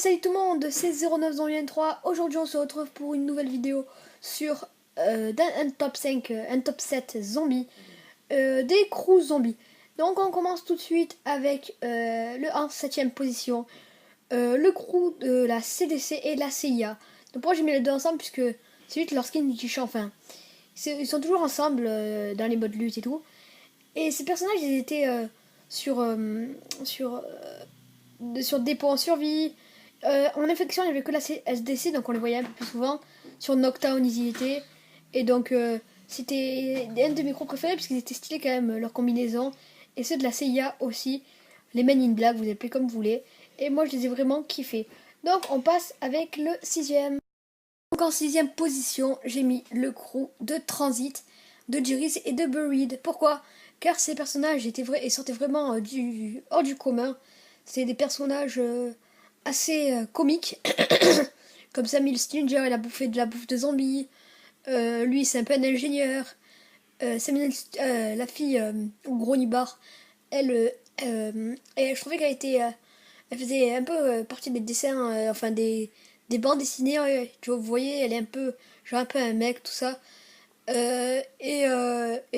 Salut tout le monde, c'est 0923. Aujourd'hui on se retrouve pour une nouvelle vidéo sur un top 5, un top 7 zombies, des crews zombies. Donc on commence tout de suite avec le 1 7ème position, le crew de la CDC et de la CIA. Donc pourquoi j'ai mis les deux ensemble, puisque c'est vite leur skin qui change, enfin ils sont toujours ensemble dans les modes lutte et tout. Et ces personnages ils étaient sur dépôt en survie. En infection, il n'y avait que la SDC, donc on les voyait un peu plus souvent. Sur Knockdown, ils y étaient. Et donc, c'était un de mes gros préférés, parce qu'ils étaient stylés quand même, leur combinaison. Et ceux de la CIA aussi. Les Men in Black, vous appelez comme vous voulez. Et moi, je les ai vraiment kiffés. Donc, on passe avec le 6ème. Donc, en 6ème position, j'ai mis le crew de Transit, de Jiris et de Buried. Pourquoi? Car ces personnages étaient sortaient vraiment hors du commun. C'est des personnages assez comiques. Comme Samuel Stinger, il a bouffé de la bouffe de zombies. Lui, c'est un peu un ingénieur. La fille, Gros Nibar, je trouvais qu'elle était. Elle faisait un peu partie des dessins, enfin des bandes dessinées. Tu vois, vous voyez, elle est un peu. Genre un peu un mec, tout ça. Et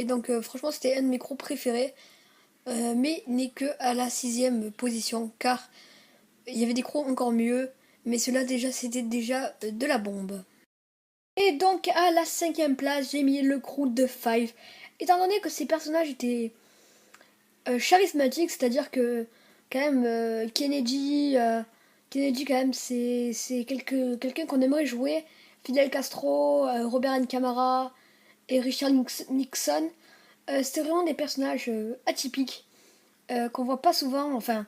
donc, franchement, c'était un de mes groupes préférés. Mais n'est que à la 6ème position, car il y avait des crocs encore mieux, mais cela déjà c'était déjà de la bombe. Et donc à la 5ème place, j'ai mis le crew de Five, étant donné que ces personnages étaient charismatiques, c'est-à-dire que quand même Kennedy quand même c'est quelqu'un qu'on aimerait jouer, Fidel Castro, Robert N. Camara et Richard Nixon. C'était vraiment des personnages atypiques qu'on voit pas souvent, enfin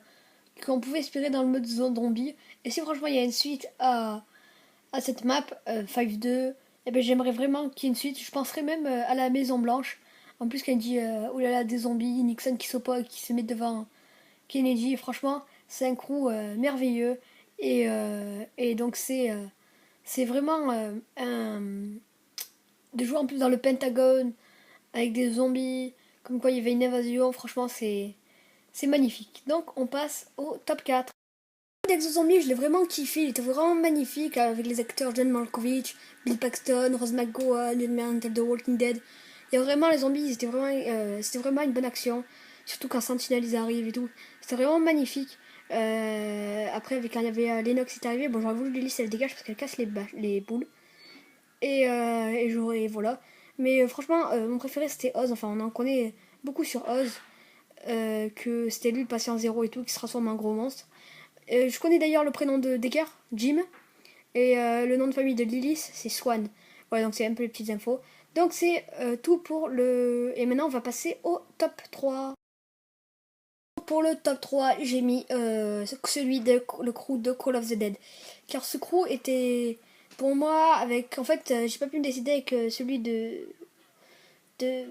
qu'on pouvait espérer dans le mode zombie. Et si franchement il y a une suite à cette map 5-2, eh ben, j'aimerais vraiment qu'il y ait une suite. Je penserais même à la Maison Blanche. En plus qu'elle dit oh là là, des zombies, Nixon qui se met devant Kennedy. Franchement, c'est un crew merveilleux. Et donc c'est vraiment de jouer en plus dans le Pentagone avec des zombies, comme quoi il y avait une invasion. Franchement, c'est magnifique. Donc on passe au top 4. Zombie, je l'ai vraiment kiffé, il était vraiment magnifique avec les acteurs John Malkovich, Bill Paxton, Rose McGowan, Ned Mantel de Walking Dead. Il y a vraiment les zombies, c'était vraiment une bonne action, surtout quand Sentinel ils arrivent et tout. C'était vraiment magnifique. Après, quand il y avait Lennox qui est arrivé, bon j'aurais voulu les laisser, elle dégage parce qu'elle casse les boules. Et voilà. Mais franchement, mon préféré c'était Oz, enfin on en connaît beaucoup sur Oz, que c'était lui le patient zéro et tout, qui se transforme en gros monstre. Je connais d'ailleurs le prénom de Decker, Jim. Et le nom de famille de Lilith, c'est Swan. Voilà, donc c'est un peu les petites infos. Donc c'est tout pour le... Et maintenant, on va passer au top 3. Pour le top 3, j'ai mis celui de le crew de Call of the Dead. Car ce crew était, pour moi, avec... En fait, j'ai pas pu me décider avec celui de, de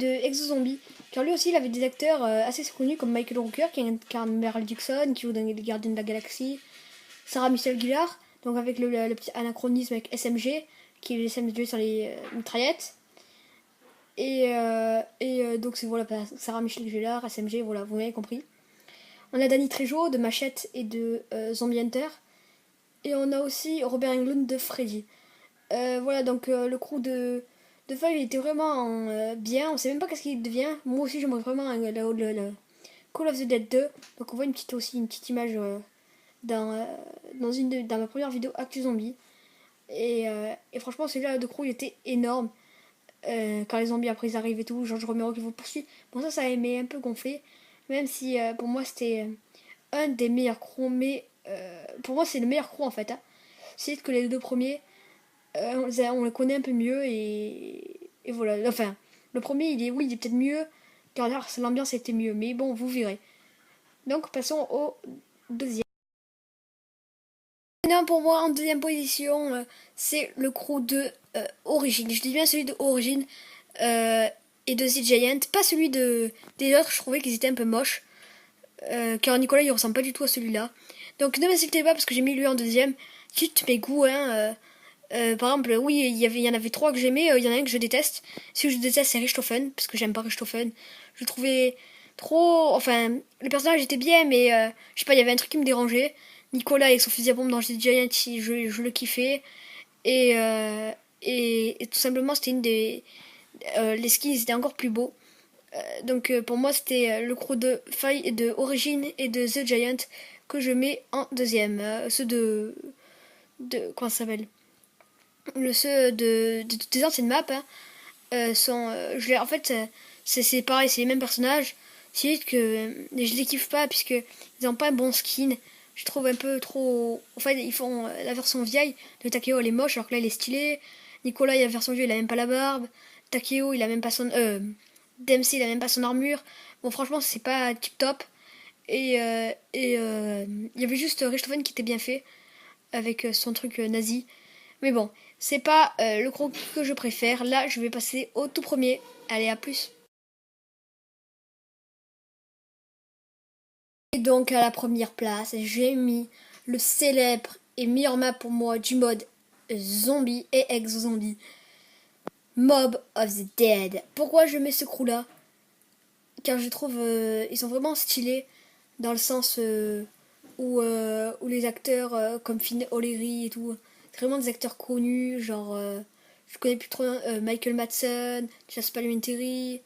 Exo-Zombie. Car lui aussi, il avait des acteurs assez connus comme Michael Rooker, qui incarne Meryl Dixon, qui joue dans les Gardiens de la Galaxie. Sarah Michelle Gellar, donc avec le petit anachronisme avec SMG, qui est SMG sur les mitraillettes. Donc c'est voilà, Sarah Michelle Gellar, SMG, voilà, vous m'avez compris. On a Danny Trejo de Machette et de Zombie Hunter. Et on a aussi Robert Englund de Freddy. Voilà, donc le crew de Five il était vraiment bien. On sait même pas qu'est-ce qu'il devient. Moi aussi j'aimerais vraiment le Call of the Dead 2. Donc on voit une petite image dans ma première vidéo Actu Zombie. Et franchement, celui-là de crew il était énorme. Quand les zombies après ils arrivent et tout, George Romero qui vous poursuit. Bon, ça m'est un peu gonflé. Même si pour moi c'était un des meilleurs crews. Mais pour moi, c'est le meilleur crew en fait. Hein. C'est que les deux premiers, on les connaît un peu mieux. Et voilà. Enfin, le premier, oui, il est peut-être mieux. Car l'ambiance était mieux. Mais bon, vous verrez. Donc, passons au deuxième. Maintenant, pour moi, en deuxième position, c'est le crew de Origin. Je dis bien celui de Origin et de The Giant. Pas celui des autres, je trouvais qu'ils étaient un peu moches. Car Nicolas, il ressemble pas du tout à celui-là. Donc ne m'insultez pas parce que j'ai mis lui en deuxième. Quitte mes goûts, hein. Par exemple, oui, il y en avait trois que j'aimais, il y en a un que je déteste. Celui que je déteste, c'est Richthofen, parce que j'aime pas Richthofen. Je le trouvais trop... Enfin, le personnage était bien, mais je sais pas, il y avait un truc qui me dérangeait. Nicolas avec son fusil à pompe dans Jet Giant, je le kiffais. Et, euh, et tout simplement, c'était une des. Les skins étaient encore plus beaux. Donc pour moi, c'était le crew de Faille, de Origin et de The Giant que je mets en deuxième. Ceux comment ça s'appelle? Ceux des anciennes maps hein, sont. En fait, c'est pareil, c'est les mêmes personnages. C'est juste que je les kiffe pas puisque ils ont pas un bon skin. Je trouve un peu trop. En fait, ils font la version vieille de Takeo, elle est moche alors que là, il est stylé. Nicolas, il a la version vieille, il a même pas la barbe. Takeo, il a même pas son. Dempsey, il a même pas son armure. Bon, franchement, c'est pas tip top. Il y avait juste Richthofen qui était bien fait avec son truc nazi. Mais bon, c'est pas le gros que je préfère. Là, je vais passer au tout premier. Allez, à plus. Et donc, à la première place, j'ai mis le célèbre et meilleur map pour moi du mode zombie et ex-zombie. Mob of the Dead. Pourquoi je mets ce crew là? Car je trouve ils sont vraiment stylés dans le sens où les acteurs comme Finn O'Leary et tout, c'est vraiment des acteurs connus, genre je connais plus trop Michael Madsen, Jasper Palminteri,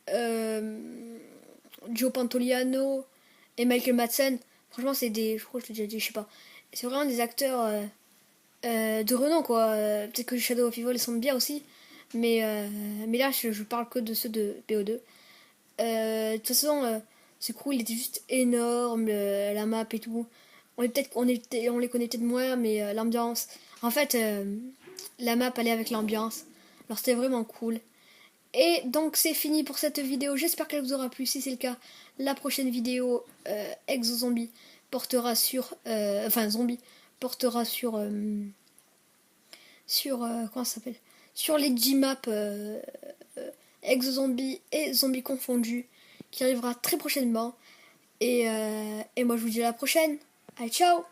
euh, Joe Pantoliano et Michael Madsen. Franchement, c'est des, je crois que je l'ai déjà dit, je sais pas. C'est vraiment des acteurs de renom quoi. Peut-être que Shadow of Evil sont bien aussi, mais là je parle que de ceux de BO2. De toute façon, ce crew il était juste énorme, la map et tout. On les connaît peut-être moins, mais l'ambiance. En fait, la map allait avec l'ambiance. Alors c'était vraiment cool. Et donc c'est fini pour cette vidéo. J'espère qu'elle vous aura plu. Si c'est le cas, la prochaine vidéo Exo Zombie portera sur, enfin zombie portera sur comment ça s'appelle? Sur les G-Maps Exo-Zombie et Zombies confondus qui arrivera très prochainement. Et moi je vous dis à la prochaine. Allez, ciao!